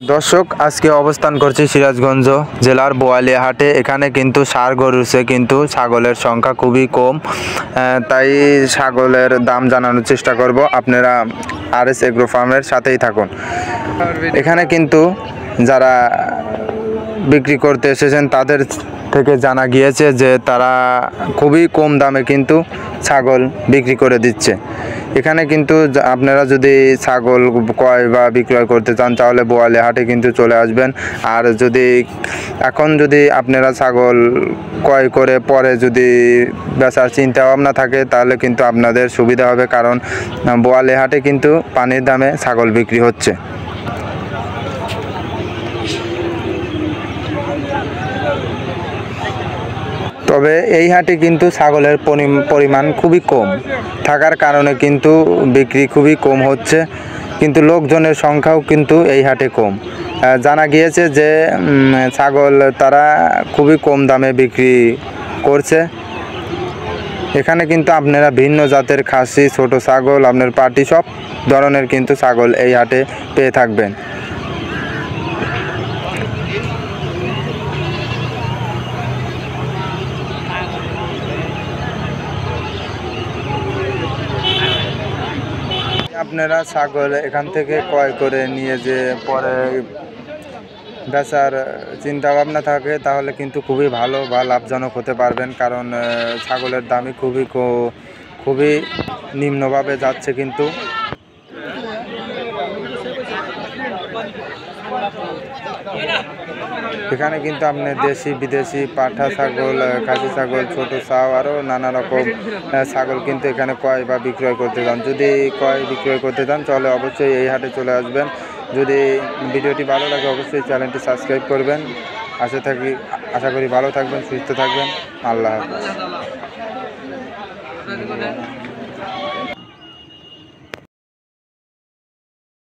দর্শক আজকে অবস্থান করছি সিরাজগঞ্জ জেলার বোয়ালিয়া হাটে। এখানে কিন্তু ষাঁড় গরুছে, কিন্তু ছাগলের সংখ্যা খুবই কম, তাই ছাগলের দাম জানানোর চেষ্টা করব। আপনারা RS এগ্রো ফার্মের সাথেই থাকুন। এখানে কিন্তু যারা বিক্রি করতে এসেছেন তাদের থেকে জানা গিয়েছে যে তারা খুবই কম দামে কিন্তু ছাগল বিক্রি করে দিচ্ছে। এখানে কিন্তু আপনারা যদি ছাগল ক্রয় বা বিক্রয় করতে চান তাহলে বোয়ালিয়া হাটে কিন্তু চলে আসবেন। আর যদি আপনারা ছাগল ক্রয় করে পরে যদি বেচার চিন্তা ভাবনা থাকে তাহলে কিন্তু আপনাদের সুবিধা হবে, কারণ বোয়ালিয়া হাটে কিন্তু পানির দামে ছাগল বিক্রি হচ্ছে। তবে এই হাটে কিন্তু ছাগলের পরিমাণ খুবই কম থাকার কারণে কিন্তু বিক্রি খুবই কম হচ্ছে, কিন্তু লোকজনের সংখ্যাও কিন্তু এই হাটে কম। জানা গিয়েছে যে ছাগল তারা খুবই কম দামে বিক্রি করছে। এখানে কিন্তু আপনারা ভিন্ন জাতের খাসি, ছোট ছাগল, আপনার পাটি সব ধরনের কিন্তু ছাগল এই হাটে পেয়ে থাকবেন। আপনারা ছাগল এখান থেকে ক্রয় করে নিয়ে যে পরে বেচার চিন্তা ভাবনা থাকে তাহলে কিন্তু খুবই ভালো বা লাভজনক হতে পারবেন, কারণ ছাগলের দামই খুবই নিম্নভাবে যাচ্ছে। কিন্তু এখানে কিন্তু আপনি দেশি বিদেশি পাঠা ছাগল, খাসি ছাগল, ছোট ছাও আরও নানা রকম ছাগল কিন্তু এখানে ক্রয় বা বিক্রয় করতে চান। যদি ক্রয় বিক্রয় করতে চান তাহলে অবশ্যই এই হাটে চলে আসবেন। যদি ভিডিওটি ভালো লাগে অবশ্যই চ্যানেলটি সাবস্ক্রাইব করবেন। আশা করি ভালো থাকবেন, সুস্থ থাকবেন। আল্লাহ হাফেজ।